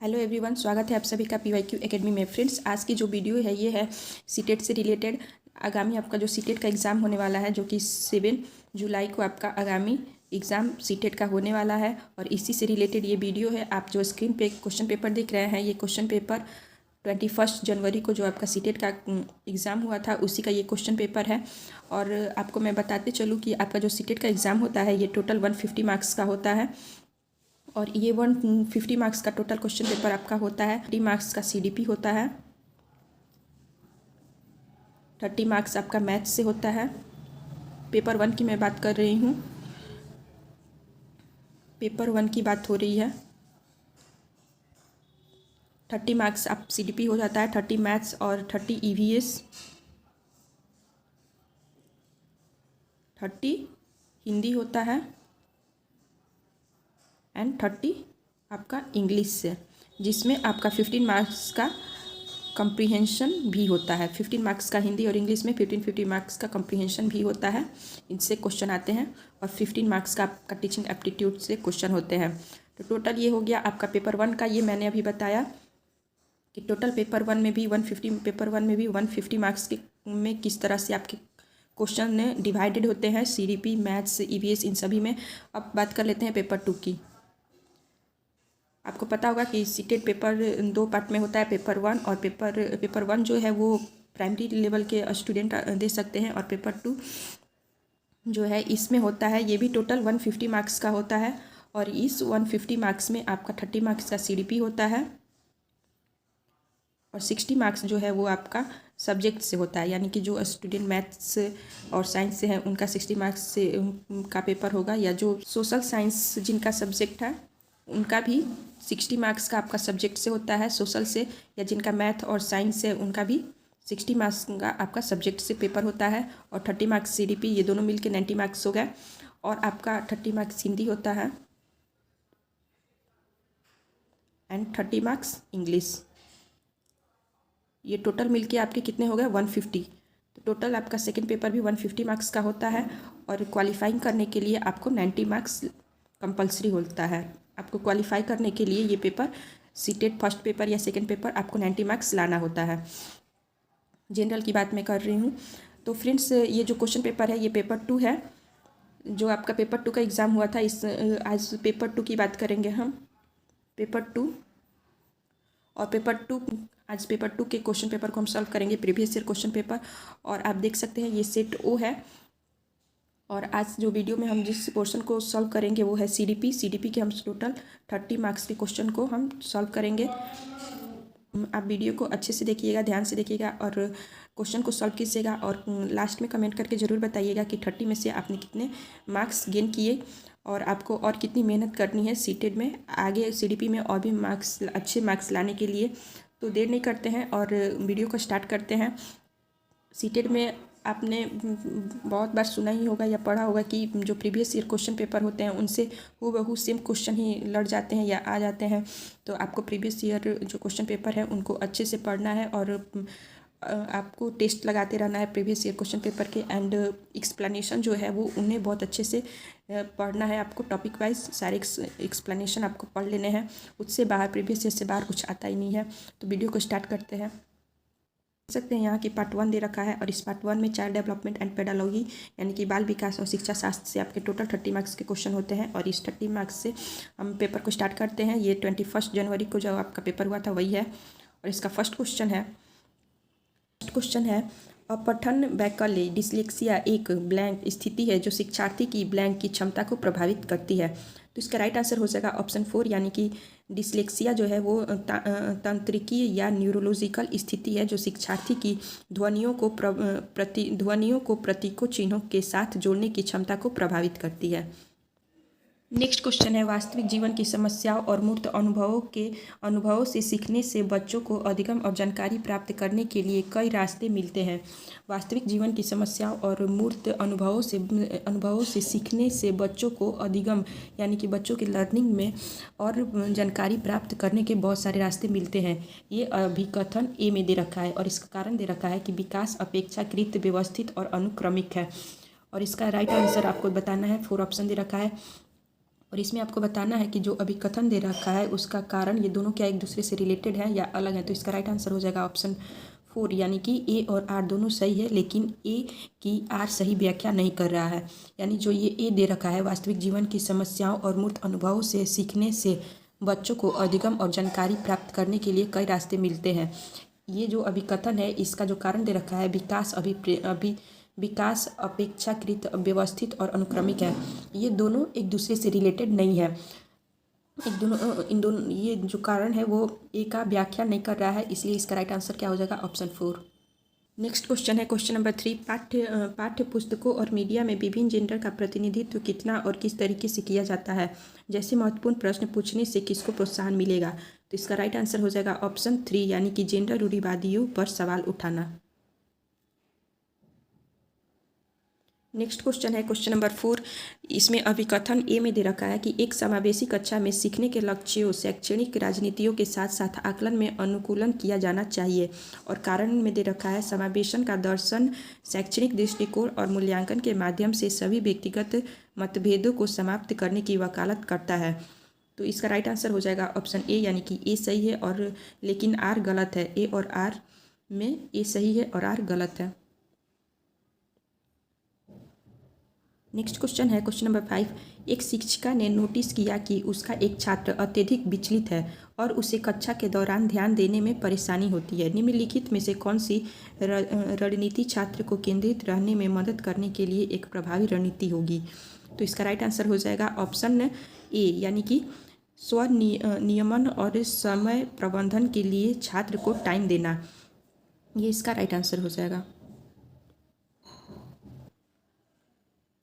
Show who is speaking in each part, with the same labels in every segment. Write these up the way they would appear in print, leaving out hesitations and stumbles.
Speaker 1: Hello everyone, स्वागत है आप सभी का PYQ एकेडमी में। फ्रेंड्स, आज की जो वीडियो है ये है सीटेट से रिलेटेड। आगामी आपका जो सीटेट का एग्ज़ाम होने वाला है, जो कि 7 जुलाई को आपका आगामी एग्ज़ाम सीटेट का होने वाला है, और इसी से रिलेटेड ये वीडियो है। आप जो स्क्रीन पे क्वेश्चन पेपर देख रहे हैं, ये क्वेश्चन पेपर 21 जनवरी को जो आपका सीटेट का एग्ज़ाम हुआ था उसी का ये क्वेश्चन पेपर है। और आपको मैं बताते चलूँ कि आपका जो सीटेट का एग्ज़ाम होता है ये टोटल 150 मार्क्स का होता है, और ये 150 मार्क्स का टोटल क्वेश्चन पेपर आपका होता है। 30 मार्क्स का CDP होता है, 30 मार्क्स आपका मैथ्स से होता है। पेपर 1 की मैं बात कर रही हूँ, पेपर 1 की बात हो रही है। 30 मार्क्स आप CDP हो जाता है, 30 मैथ्स और 30 EVS, 30 हिंदी होता है एंड 30 आपका इंग्लिश से, जिसमें आपका 15 मार्क्स का कंप्रीहेंशन भी होता है। 15 मार्क्स का हिंदी और इंग्लिश में 15 मार्क्स का कंप्रीहेंशन भी होता है। इनसे क्वेश्चन आते हैं, और 15 मार्क्स का आपका टीचिंग एप्टीट्यूड से क्वेश्चन होते हैं। तो टोटल ये हो गया आपका पेपर 1 का। ये मैंने अभी बताया कि टोटल पेपर 1 में भी 150 मार्क्स के में किस तरह से आपके क्वेश्चन डिवाइडेड होते हैं, CDP, मैथ्स, EVS, इन सभी में। अब बात कर लेते हैं पेपर 2 की। आपको पता होगा कि सीटेट पेपर 2 पार्ट में होता है, पेपर 1 और पेपर 1 जो है वो प्राइमरी लेवल के स्टूडेंट दे सकते हैं, और पेपर 2 जो है इसमें होता है, ये भी टोटल 150 मार्क्स का होता है। और इस 150 मार्क्स में आपका 30 मार्क्स का CDP होता है, और 60 मार्क्स जो है वो आपका सब्जेक्ट से होता है, यानी कि जो स्टूडेंट मैथ्स और साइंस से हैं उनका 60 मार्क्स से का पेपर होगा, या जो सोशल साइंस जिनका सब्जेक्ट है उनका भी 60 मार्क्स का आपका सब्जेक्ट से होता है, सोशल से, या जिनका मैथ और साइंस है उनका भी 60 मार्क्स का आपका सब्जेक्ट से पेपर होता है। और 30 मार्क्स CDP, ये दोनों मिलके 90 मार्क्स हो गए। और आपका 30 मार्क्स हिंदी होता है एंड 30 मार्क्स इंग्लिश। ये टोटल मिलके आपके कितने हो गए? 150। तो टोटल आपका सेकेंड पेपर भी 150 मार्क्स का होता है, और क्वालिफाइंग करने के लिए आपको 90 मार्क्स कंपलसरी होता है। आपको क्वालिफाई करने के लिए ये पेपर सीटेट फर्स्ट पेपर या सेकंड पेपर आपको 90 मार्क्स लाना होता है। जनरल की बात मैं कर रही हूँ। तो फ्रेंड्स, ये जो क्वेश्चन पेपर है ये पेपर 2 है, जो आपका पेपर 2 का एग्ज़ाम हुआ था। आज पेपर 2 की बात करेंगे हम, पेपर 2। और आज पेपर 2 के क्वेश्चन पेपर को हम सॉल्व करेंगे, प्रीवियस ईयर क्वेश्चन पेपर। और आप देख सकते हैं ये सेट O है, और आज जो वीडियो में हम जिस पोर्शन को सॉल्व करेंगे वो है CDP के हम टोटल 30 मार्क्स के क्वेश्चन को हम सॉल्व करेंगे। आप वीडियो को अच्छे से देखिएगा, ध्यान से देखिएगा, और क्वेश्चन को सॉल्व कीजिएगा, और लास्ट में कमेंट करके ज़रूर बताइएगा कि 30 में से आपने कितने मार्क्स गेन किए, और आपको और कितनी मेहनत करनी है सीटेट में आगे CDP में और भी मार्क्स, अच्छे मार्क्स लाने के लिए। तो देर नहीं करते हैं और वीडियो को स्टार्ट करते हैं। सीटेट में आपने बहुत बार सुना ही होगा या पढ़ा होगा कि जो प्रीवियस ईयर क्वेश्चन पेपर होते हैं उनसे हूबहू सेम क्वेश्चन ही लड़ जाते हैं या आ जाते हैं। तो आपको प्रीवियस ईयर जो क्वेश्चन पेपर है उनको अच्छे से पढ़ना है, और आपको टेस्ट लगाते रहना है प्रीवियस ईयर क्वेश्चन पेपर के, एंड एक्सप्लेनेशन जो है वो उन्हें बहुत अच्छे से पढ़ना है। आपको टॉपिक वाइज सारे एक्सप्लेनेशन आपको पढ़ लेने हैं, उससे बाहर, प्रीवियस ईयर से बाहर कुछ आता ही नहीं है। तो वीडियो को स्टार्ट करते हैं। देख सकते हैं यहाँ की पार्ट 1 दे रखा है, और इस पार्ट 1 में चाइल्ड डेवलपमेंट एंड पेडालॉजी यानी कि बाल विकास और शिक्षा शास्त्र से आपके टोटल 30 मार्क्स के क्वेश्चन होते हैं। और इस 30 मार्क्स से हम पेपर को स्टार्ट करते हैं। ये 21 जनवरी को जो आपका पेपर हुआ था वही है, और इसका फर्स्ट क्वेश्चन है अपठन वैकल्य डिसलेक्सिया एक ब्लैंक स्थिति है जो शिक्षार्थी की ब्लैंक की क्षमता को प्रभावित करती है। तो इसका राइट आंसर हो जाएगा ऑप्शन 4, यानी कि डिसलेक्सिया जो है वो तंत्रिकीय या न्यूरोलॉजिकल स्थिति है जो शिक्षार्थी की ध्वनियों को प्रतीकों चिन्हों के साथ जोड़ने की क्षमता को प्रभावित करती है। नेक्स्ट क्वेश्चन है वास्तविक जीवन की समस्याओं और मूर्त अनुभवों से सीखने से बच्चों को अधिगम और जानकारी प्राप्त करने के लिए कई रास्ते मिलते हैं। वास्तविक जीवन की समस्याओं और मूर्त अनुभवों से सीखने से बच्चों को अधिगम यानी कि बच्चों के लर्निंग में और जानकारी प्राप्त करने के बहुत सारे रास्ते मिलते हैं। ये अभिकथन ए में दे रखा है, और इसका कारण दे रखा है कि विकास अपेक्षाकृत व्यवस्थित और अनुक्रमिक है। और इसका राइट आंसर आपको बताना है। 4 ऑप्शन दे रखा है, और इसमें आपको बताना है कि जो अभी कथन दे रखा है उसका कारण ये दोनों क्या एक दूसरे से रिलेटेड है या अलग है। तो इसका राइट आंसर हो जाएगा ऑप्शन 4, यानी कि ए और आर दोनों सही है, लेकिन ए की आर सही व्याख्या नहीं कर रहा है। यानी जो ये ए दे रखा है, वास्तविक जीवन की समस्याओं और मूर्त अनुभवों से सीखने से बच्चों को अधिगम और जानकारी प्राप्त करने के लिए कई रास्ते मिलते हैं। ये जो अभिकथन है इसका जो कारण दे रखा है, विकास अपेक्षाकृत व्यवस्थित और अनुक्रमिक है। ये दोनों एक दूसरे से रिलेटेड नहीं है। इन दोनों ये जो कारण है वो ए का व्याख्या नहीं कर रहा है, इसलिए इसका राइट आंसर क्या हो जाएगा, ऑप्शन 4। नेक्स्ट क्वेश्चन है क्वेश्चन नंबर 3। पाठ्य पुस्तकों और मीडिया में विभिन्न जेंडर का प्रतिनिधित्व कितना और किस तरीके से किया जाता है, जैसे महत्वपूर्ण प्रश्न पूछने से किसको प्रोत्साहन मिलेगा। तो इसका राइट आंसर हो जाएगा ऑप्शन 3, यानी कि जेंडर रूढ़िवादियों पर सवाल उठाना। नेक्स्ट क्वेश्चन है क्वेश्चन नंबर 4। इसमें अभिकथन ए में दे रखा है कि एक समावेशी कक्षा में सीखने के लक्ष्यों, शैक्षणिक राजनीतियों के साथ साथ आकलन में अनुकूलन किया जाना चाहिए। और कारण में दे रखा है समावेशन का दर्शन शैक्षणिक दृष्टिकोण और मूल्यांकन के माध्यम से सभी व्यक्तिगत मतभेदों को समाप्त करने की वकालत करता है। तो इसका राइट आंसर हो जाएगा ऑप्शन ए, यानी कि ए सही है और लेकिन आर गलत है। ए और आर में ए सही है और आर गलत है। नेक्स्ट क्वेश्चन है क्वेश्चन नंबर 5। एक शिक्षिका ने नोटिस किया कि उसका एक छात्र अत्यधिक विचलित है और उसे कक्षा के दौरान ध्यान देने में परेशानी होती है। निम्नलिखित में से कौन सी रणनीति छात्र को केंद्रित रहने में मदद करने के लिए एक प्रभावी रणनीति होगी। तो इसका राइट आंसर हो जाएगा ऑप्शन ए, यानी कि नियमन और समय प्रबंधन के लिए छात्र को टाइम देना। ये इसका राइट आंसर हो जाएगा।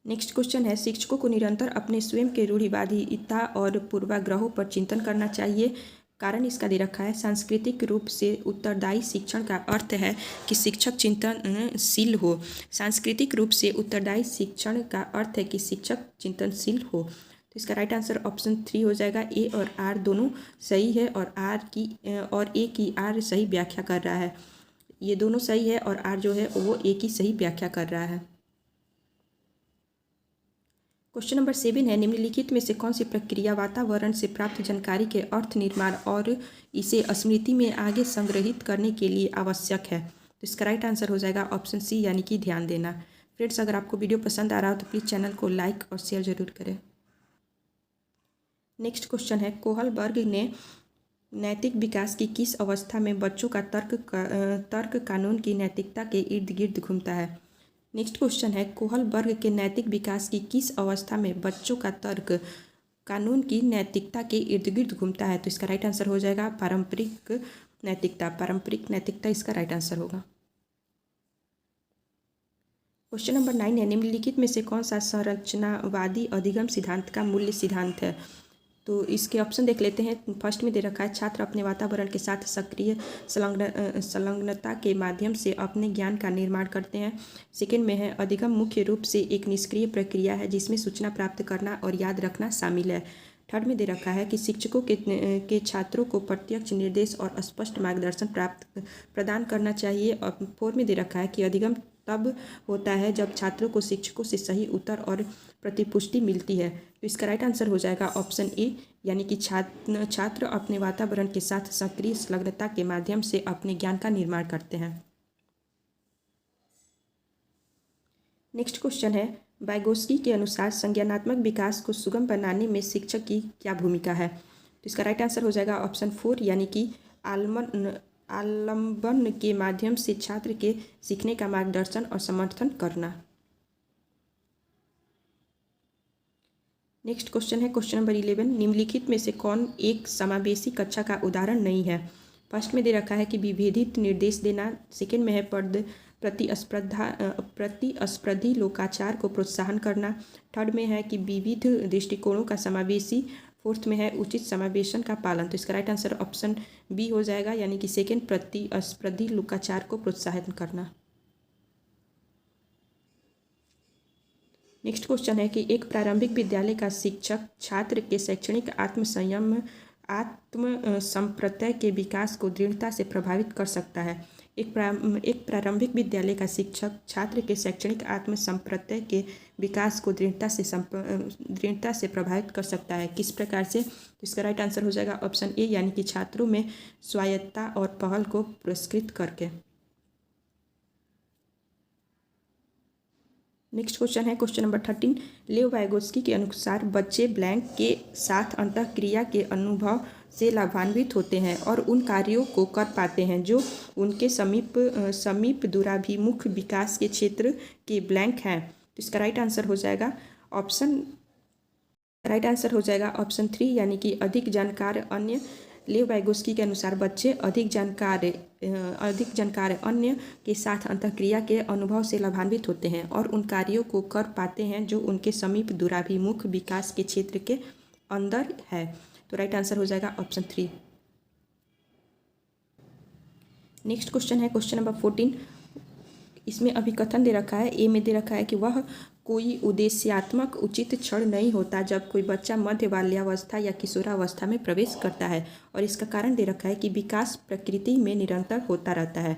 Speaker 1: नेक्स्ट क्वेश्चन है शिक्षकों को निरंतर अपने स्वयं के रूढ़िवादिता और पूर्वाग्रहों पर चिंतन करना चाहिए। कारण इसका दे रखा है सांस्कृतिक रूप से उत्तरदायी शिक्षण का अर्थ है कि शिक्षक चिंतनशील हो। सांस्कृतिक रूप से उत्तरदायी शिक्षण का अर्थ है कि शिक्षक चिंतनशील हो। तो इसका राइट आंसर ऑप्शन 3 हो जाएगा। ए और आर दोनों सही है और ए की आर सही व्याख्या कर रहा है। ये दोनों सही है और आर जो है वो ए की सही व्याख्या कर रहा है। क्वेश्चन नंबर 7 है निम्नलिखित में से कौन सी प्रक्रिया वातावरण से प्राप्त जानकारी के अर्थ निर्माण और इसे स्मृति में आगे संग्रहित करने के लिए आवश्यक है। तो इसका राइट आंसर हो जाएगा ऑप्शन सी, यानी कि ध्यान देना। फ्रेंड्स, अगर आपको वीडियो पसंद आ रहा हो तो प्लीज़ चैनल को लाइक और शेयर जरूर करें। नेक्स्ट क्वेश्चन है कोहलबर्ग ने नैतिक विकास की किस अवस्था में बच्चों का तर्क कानून की नैतिकता के इर्द गिर्द घूमता है। नेक्स्ट क्वेश्चन है कोहलबर्ग के नैतिक विकास की किस अवस्था में बच्चों का तर्क कानून की नैतिकता के इर्द गिर्द घूमता है। तो इसका राइट आंसर हो जाएगा पारंपरिक नैतिकता इसका राइट आंसर होगा। क्वेश्चन नंबर 9 है निम्नलिखित में से कौन सा संरचनावादी अधिगम सिद्धांत का मूल्य सिद्धांत है। तो इसके ऑप्शन देख लेते हैं। फर्स्ट में दे रखा है छात्र अपने वातावरण के साथ सक्रिय संलग्नता के माध्यम से अपने ज्ञान का निर्माण करते हैं। सेकंड में है अधिगम मुख्य रूप से एक निष्क्रिय प्रक्रिया है जिसमें सूचना प्राप्त करना और याद रखना शामिल है। थर्ड में दे रखा है कि शिक्षकों के छात्रों को प्रत्यक्ष निर्देश और स्पष्ट मार्गदर्शन प्रदान करना चाहिए। और फोर्थ में दे रखा है कि अधिगम तब होता है जब छात्रों को शिक्षकों से सही उत्तर और प्रतिपुष्टि मिलती है। तो इसका राइट आंसर हो जाएगा ऑप्शन ए, यानी कि छात्र अपने वातावरण के साथ सक्रिय संलग्नता के माध्यम से अपने ज्ञान का निर्माण करते हैं। नेक्स्ट क्वेश्चन है वाइगोस्की के अनुसार संज्ञानात्मक विकास को सुगम बनाने में शिक्षक की क्या भूमिका है। तो इसका राइट आंसर हो जाएगा ऑप्शन 4, यानी कि आलम्बन के माध्यम से छात्र के सीखने का मार्गदर्शन और समर्थन करना। नेक्स्ट क्वेश्चन है क्वेश्चन नंबर 11 निम्नलिखित में से कौन एक समावेशी कक्षा का उदाहरण नहीं है। फर्स्ट में दे रखा है कि विभेदित निर्देश देना। सेकंड में है प्रतिस्पर्धी लोकाचार को प्रोत्साहन करना। थर्ड में है कि विविध दृष्टिकोणों का समावेशी। फोर्थ में है उचित समावेशन का पालन। तो इसका राइट आंसर ऑप्शन बी हो जाएगा, यानी कि सेकंड प्रतिस्पर्धी लोकाचार को प्रोत्साहित करना। नेक्स्ट क्वेश्चन है कि एक प्रारंभिक विद्यालय का शिक्षक छात्र के शैक्षणिक आत्मप्रत्यय के विकास को दृढ़ता से प्रभावित कर सकता है। एक प्रारंभिक विद्यालय का शिक्षक छात्र के शैक्षणिक आत्मसंप्रत्यय के विकास को दृढ़ता से प्रभावित कर सकता है। किस प्रकार से? तो इसका राइट आंसर हो जाएगा ऑप्शन ए, यानी कि छात्रों में स्वायत्तता और पहल को पुरस्कृत करके। नेक्स्ट क्वेश्चन है क्वेश्चन नंबर 13। लेव वाइगोत्स्की के अनुसार बच्चे ब्लैंक के साथ अंतःक्रिया के अनुभव से लाभान्वित होते हैं और उन कार्यों को कर पाते हैं जो उनके समीप दूराभिमुख विकास के क्षेत्र के ब्लैंक हैं। तो इसका राइट आंसर हो जाएगा ऑप्शन 3, यानी कि अधिक जानकार अन्य। लेव वाइगोत्स्की के अनुसार बच्चे अधिक जानकार अन्य के साथ अंतःक्रिया के अनुभव से लाभान्वित होते हैं और उन कार्यों को कर पाते हैं जो उनके समीप दूराभिमुख विकास के क्षेत्र के अंदर है। तो राइट आंसर हो जाएगा ऑप्शन 3। नेक्स्ट क्वेश्चन है क्वेश्चन नंबर 14। इसमें अभी कथन दे रखा है, ए में दे रखा है कि वह कोई उद्देश्यात्मक उचित क्षण नहीं होता जब कोई बच्चा मध्य बाल्यावस्था या किशोरावस्था में प्रवेश करता है, और इसका कारण दे रखा है कि विकास प्रकृति में निरंतर होता रहता है।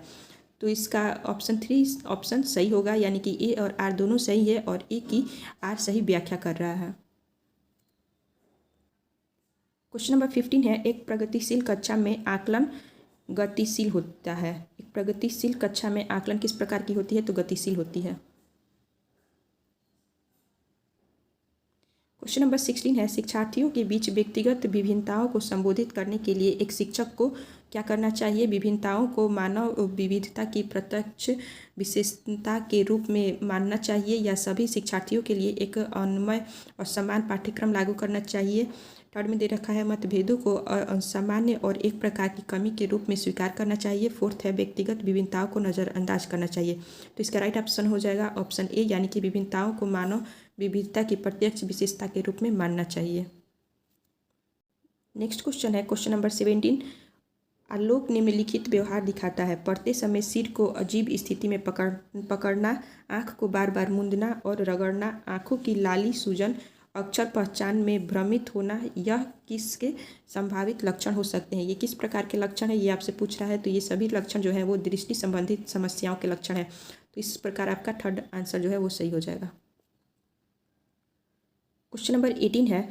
Speaker 1: तो इसका ऑप्शन 3 ऑप्शन सही होगा, यानी कि ए और आर दोनों सही है और ए की आर सही व्याख्या कर रहा है। क्वेश्चन नंबर 15 है, एक प्रगतिशील कक्षा में आकलन गतिशील होता है। एक प्रगतिशील कक्षा में आकलन किस प्रकार की होती है? तो गतिशील होती है। क्वेश्चन नंबर 16 है, शिक्षार्थियों के बीच व्यक्तिगत विभिन्नताओं को संबोधित करने के लिए एक शिक्षक को क्या करना चाहिए? विभिन्नताओं को मानव विविधता की प्रत्यक्ष विशेषता के रूप में मानना चाहिए या सभी शिक्षार्थियों के लिए एक अन्वय और समान पाठ्यक्रम लागू करना चाहिए? थर्ड में दे रखा है, मतभेदों को सामान्य और एक प्रकार की कमी के रूप में स्वीकार करना चाहिए। फोर्थ है, व्यक्तिगत विभिन्नताओं को नज़रअंदाज करना चाहिए। तो इसका राइट ऑप्शन हो जाएगा ऑप्शन ए, यानी कि विभिन्नताओं को मानव विविधता की प्रत्यक्ष विशेषता के रूप में मानना चाहिए। नेक्स्ट क्वेश्चन है क्वेश्चन नंबर 17। आलोक निम्नलिखित व्यवहार दिखाता है। पढ़ते समय सिर को अजीब स्थिति में पकड़ना, आँख को बार बार मूंदना और रगड़ना, आँखों की लाली सूजन, अक्षर पहचान में भ्रमित होना, यह किसके संभावित लक्षण हो सकते हैं? ये किस प्रकार के लक्षण है ये आपसे पूछ रहा है। तो ये सभी लक्षण जो है वो दृष्टि संबंधित समस्याओं के लक्षण है। तो इस प्रकार आपका थर्ड आंसर जो है वो सही हो जाएगा। क्वेश्चन नंबर 18 है,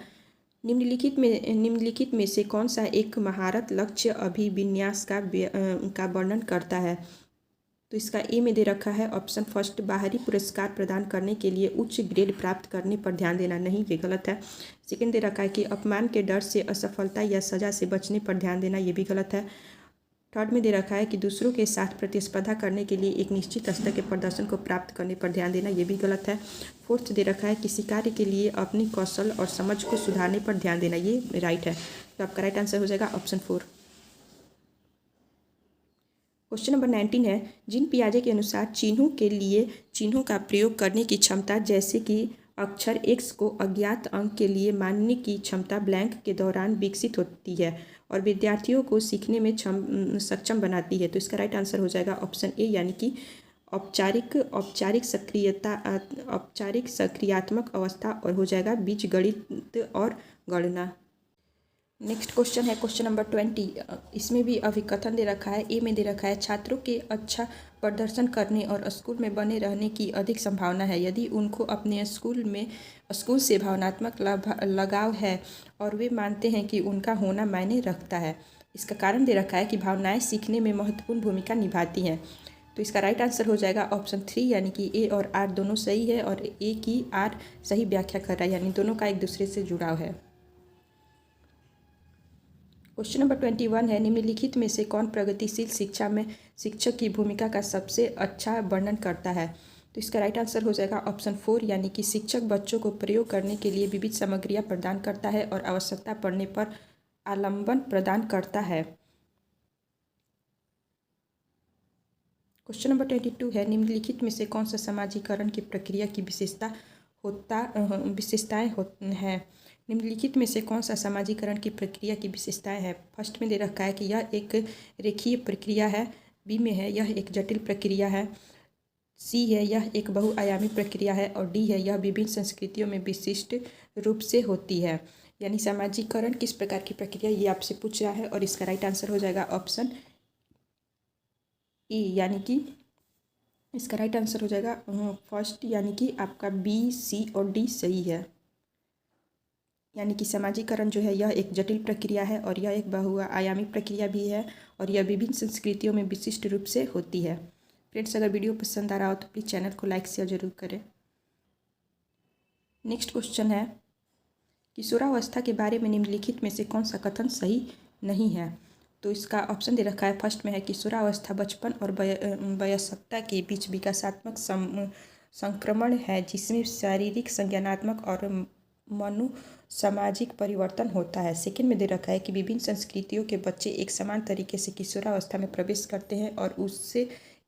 Speaker 1: निम्नलिखित में से कौन सा एक महारत लक्ष्य अभिविन्यास का वर्णन करता है? तो इसका ए में दे रखा है ऑप्शन फर्स्ट, बाहरी पुरस्कार प्रदान करने के लिए उच्च ग्रेड प्राप्त करने पर ध्यान देना। नहीं, ये गलत है। सेकंड दे रखा है कि अपमान के डर से असफलता या सजा से बचने पर ध्यान देना। ये भी गलत है। थर्ड में दे रखा है कि दूसरों के साथ प्रतिस्पर्धा करने के लिए एक निश्चित स्तर के प्रदर्शन को प्राप्त करने पर ध्यान देना। ये भी गलत है। फोर्थ दे रखा है किसी कार्य के लिए अपनी कौशल और समझ को सुधारने पर ध्यान देना। ये राइट है। तो आपका राइट आंसर हो जाएगा ऑप्शन 4। क्वेश्चन नंबर 19 है, जीन पियाजे के अनुसार चिन्हों के लिए चिन्हों का प्रयोग करने की क्षमता, जैसे कि अक्षर एक्स को अज्ञात अंक के लिए मानने की क्षमता ब्लैंक के दौरान विकसित होती है और विद्यार्थियों को सीखने में सक्षम बनाती है। तो इसका राइट आंसर हो जाएगा ऑप्शन ए, यानी कि औपचारिक सक्रियात्मक अवस्था, और हो जाएगा बीजगणित और गणना। नेक्स्ट क्वेश्चन है क्वेश्चन नंबर 20। इसमें भी अभी कथन दे रखा है, ए में दे रखा है, छात्रों के अच्छा प्रदर्शन करने और स्कूल में बने रहने की अधिक संभावना है यदि उनको अपने स्कूल से भावनात्मक लगाव है और वे मानते हैं कि उनका होना मायने रखता है। इसका कारण दे रखा है कि भावनाएं सीखने में महत्वपूर्ण भूमिका निभाती हैं। तो इसका राइट आंसर हो जाएगा ऑप्शन 3, यानी कि ए और आर दोनों सही है और ए की आर सही व्याख्या कर रहा है, यानी दोनों का एक दूसरे से जुड़ाव है। क्वेश्चन नंबर 21 है, निम्नलिखित में से कौन प्रगतिशील शिक्षा में शिक्षक की भूमिका का सबसे अच्छा वर्णन करता है? तो इसका राइट आंसर हो जाएगा ऑप्शन 4, यानी कि शिक्षक बच्चों को प्रयोग करने के लिए विविध सामग्रियां प्रदान करता है और आवश्यकता पड़ने पर आलंबन प्रदान करता है। क्वेश्चन नंबर 22 है, निम्नलिखित में से कौन सा समाजीकरण की प्रक्रिया की विशेषताएं हैं? निम्नलिखित में से कौन सा समाजीकरण की प्रक्रिया की विशेषताएं हैं? फर्स्ट में दे रखा है कि यह एक रेखीय प्रक्रिया है, बी में है यह एक जटिल प्रक्रिया है, सी है यह एक बहुआयामी प्रक्रिया है, और डी है यह विभिन्न संस्कृतियों में विशिष्ट रूप से होती है। यानी समाजीकरण किस प्रकार की प्रक्रिया ये आपसे पूछ रहा है और इसका राइट आंसर हो जाएगा ऑप्शन ए यानी कि इसका राइट आंसर हो जाएगा फर्स्ट, यानी कि आपका बी, सी और डी सही है। यानी कि समाजीकरण जो है यह एक जटिल प्रक्रिया है और यह एक बहुआयामी प्रक्रिया भी है और यह विभिन्न संस्कृतियों में विशिष्ट रूप से होती है। फ्रेंड्स, अगर वीडियो पसंद आ रहा हो तो प्लीज़ चैनल को लाइक शेयर जरूर करें। नेक्स्ट क्वेश्चन है, किशोरावस्था के बारे में निम्नलिखित में से कौन सा कथन सही नहीं है? तो इसका ऑप्शन दे रखा है, फर्स्ट में है किशोरावस्था बचपन और वयस्कता के बीच विकासात्मक संक्रमण है जिसमें शारीरिक, संज्ञानात्मक और मनोसामाजिक परिवर्तन होता है। सेकंड में दे रखा है कि विभिन्न संस्कृतियों के बच्चे एक समान तरीके से किशोरावस्था में प्रवेश करते हैं और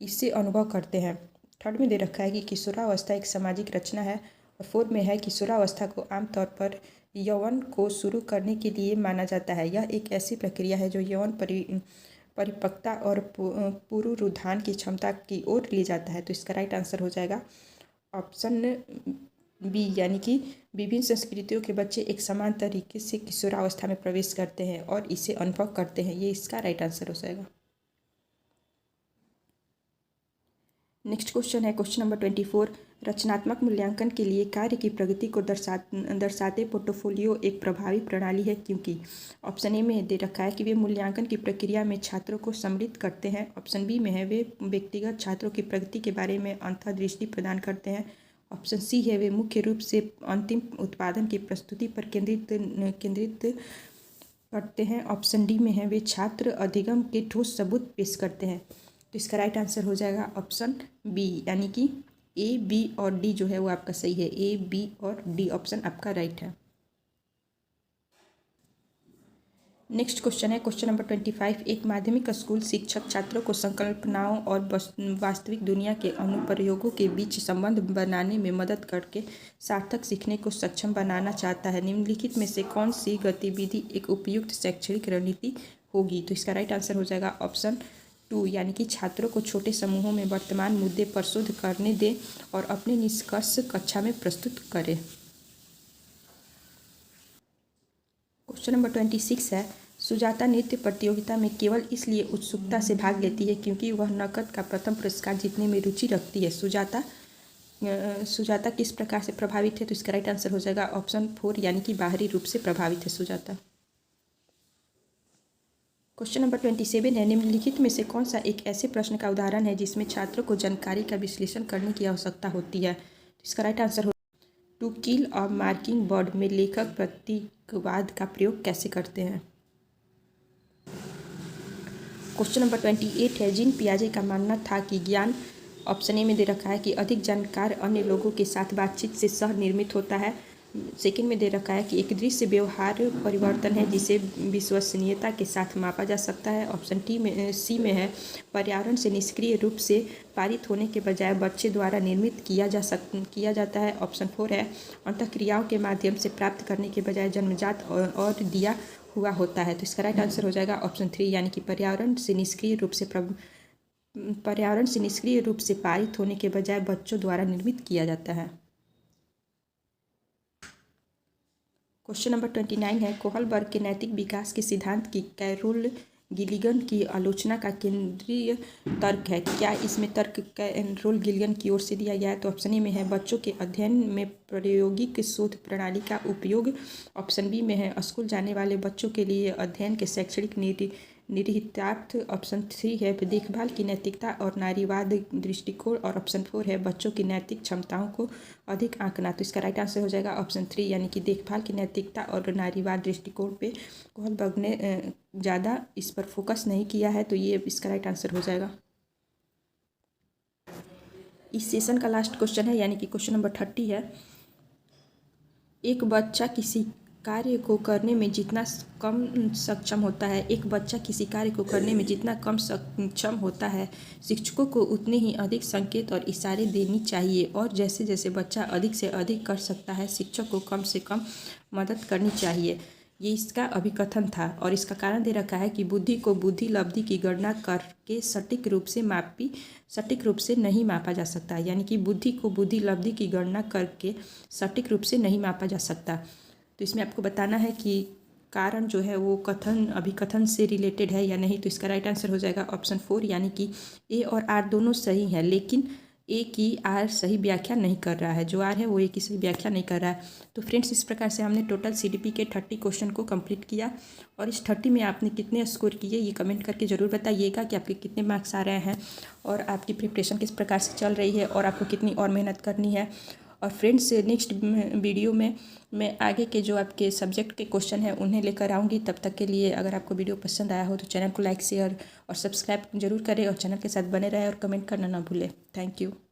Speaker 1: इससे अनुभव करते हैं। थर्ड में दे रखा है कि किशोरावस्था एक सामाजिक रचना है। और फोर्थ में है किशोरावस्था को आमतौर पर यौवन को शुरू करने के लिए माना जाता है। यह एक ऐसी प्रक्रिया है जो यौन परिपक्वता और पुनरुत्थान की क्षमता की ओर ले जाता है। तो इसका राइट आंसर हो जाएगा ऑप्शन बी, यानी कि विभिन्न संस्कृतियों के बच्चे एक समान तरीके से किशोरावस्था में प्रवेश करते हैं और इसे अनुभव करते हैं। ये इसका राइट आंसर हो जाएगा। नेक्स्ट क्वेश्चन है क्वेश्चन नंबर 24, रचनात्मक मूल्यांकन के लिए कार्य की प्रगति को दर्शाते पोर्टफोलियो एक प्रभावी प्रणाली है क्योंकि ऑप्शन ए में दे रखा है कि वे मूल्यांकन की प्रक्रिया में छात्रों को सम्मिलित करते हैं। ऑप्शन बी में है वे व्यक्तिगत छात्रों की प्रगति के बारे में अंतर्दृष्टि प्रदान करते हैं। ऑप्शन सी है वे मुख्य रूप से अंतिम उत्पादन की प्रस्तुति पर केंद्रित करते हैं। ऑप्शन डी में है वे छात्र अधिगम के ठोस सबूत पेश करते हैं। तो इसका राइट आंसर हो जाएगा ऑप्शन बी, यानी कि ए, बी और डी जो है वो आपका सही है। ए, बी और डी ऑप्शन आपका राइट है। नेक्स्ट क्वेश्चन है क्वेश्चन नंबर 25, एक माध्यमिक स्कूल शिक्षक छात्रों को संकल्पनाओं और वास्तविक दुनिया के अनुप्रयोगों के बीच संबंध बनाने में मदद करके सार्थक सीखने को सक्षम बनाना चाहता है। निम्नलिखित में से कौन सी गतिविधि एक उपयुक्त शैक्षणिक रणनीति होगी? तो इसका राइट आंसर हो जाएगा ऑप्शन 2, यानी कि छात्रों को छोटे समूहों में वर्तमान मुद्दे पर शोध करने दें और अपने निष्कर्ष कक्षा में प्रस्तुत करें। क्वेश्चन नंबर 26 है, सुजाता नृत्य प्रतियोगिता में केवल इसलिए उत्सुकता से भाग लेती है क्योंकि वह नकद का प्रथम पुरस्कार जीतने में रुचि रखती है। सुजाता किस प्रकार से प्रभावित है? तो इसका राइट आंसर हो जाएगा ऑप्शन 4, यानी कि बाहरी रूप से प्रभावित है सुजाता। क्वेश्चन नंबर 27 है, निम्नलिखित में से कौन सा एक ऐसे प्रश्न का उदाहरण है जिसमें छात्रों को जानकारी का विश्लेषण करने की आवश्यकता होती है? तो इसका राइट आंसर हो, to kill a mockingbird में लेखक प्रतीकवाद का प्रयोग कैसे करते हैं? क्वेश्चन नंबर 28 है, जीन पियाजे का मानना था कि ज्ञान, ऑप्शन ए में दे रखा है कि अधिक जानकार अन्य लोगों के साथ बातचीत से सह निर्मित होता है। सेकंड में दे रखा है कि एक दृश्य व्यवहार परिवर्तन है जिसे विश्वसनीयता के साथ मापा जा सकता है। ऑप्शन सी में है पर्यावरण से निष्क्रिय रूप से पारित होने के बजाय बच्चे द्वारा निर्मित किया जाता है। ऑप्शन 4 है अंतःक्रियाओं के माध्यम से प्राप्त करने के बजाय जन्मजात और दिया हुआ होता है। तो इसका राइट आंसर हो जाएगा ऑप्शन 3, यानी कि पर्यावरण से निष्क्रिय रूप से पारित होने के बजाय बच्चों द्वारा निर्मित किया जाता है। क्वेश्चन नंबर 29 है, कोहलबर्ग के नैतिक विकास के सिद्धांत की कैरोल गिलिगन की आलोचना का केंद्रीय तर्क है। क्या इसमें तर्क कैरोल गिलिगन की ओर से दिया गया है? तो ऑप्शन ए में है बच्चों के अध्ययन में प्रायोगिक शोध प्रणाली का उपयोग। ऑप्शन बी में है स्कूल जाने वाले बच्चों के लिए अध्ययन के शैक्षणिक निहितार्थ। ऑप्शन 3 है देखभाल की नैतिकता और नारीवाद दृष्टिकोण। और ऑप्शन 4 है बच्चों की नैतिक क्षमताओं को अधिक आंकना। तो इसका राइट आंसर हो जाएगा ऑप्शन 3, यानी कि देखभाल की नैतिकता और नारीवाद दृष्टिकोण पे कोहलबर्ग ने ज़्यादा इस पर फोकस नहीं किया है। तो ये इसका राइट आंसर हो जाएगा। इस सेशन का लास्ट क्वेश्चन है, यानी कि क्वेश्चन नंबर 30 है, एक बच्चा किसी कार्य को करने में जितना कम सक्षम होता है शिक्षकों को उतने ही अधिक संकेत और इशारे देनी चाहिए और जैसे जैसे बच्चा अधिक से अधिक कर सकता है शिक्षक को कम से कम मदद करनी चाहिए। ये इसका अभिकथन था और इसका कारण दे रखा है कि बुद्धि को बुद्धि लब्धि की गणना करके सटीक रूप से नहीं मापा जा सकता, यानी कि बुद्धि को बुद्धि लब्धि की गणना करके सटीक रूप से नहीं मापा जा सकता। तो इसमें आपको बताना है कि कारण जो है वो कथन अभिकथन से रिलेटेड है या नहीं, तो इसका राइट आंसर हो जाएगा ऑप्शन 4, यानी कि ए और आर दोनों सही हैं, लेकिन ए की आर सही व्याख्या नहीं कर रहा है। जो आर है वो ए की सही व्याख्या नहीं कर रहा है। तो फ्रेंड्स, इस प्रकार से हमने टोटल सीडीपी के 30 क्वेश्चन को कंप्लीट किया। और इस 30 में आपने कितने स्कोर किए ये कमेंट करके ज़रूर बताइएगा कि आपके कितने मार्क्स आ रहे हैं और आपकी प्रिपरेशन किस प्रकार से चल रही है और आपको कितनी और मेहनत करनी है। और फ्रेंड्स, नेक्स्ट वीडियो में मैं आगे के जो आपके सब्जेक्ट के क्वेश्चन हैं उन्हें लेकर आऊँगी। तब तक के लिए अगर आपको वीडियो पसंद आया हो तो चैनल को लाइक शेयर और सब्सक्राइब जरूर करें और चैनल के साथ बने रहें और कमेंट करना ना भूलें। Thank you.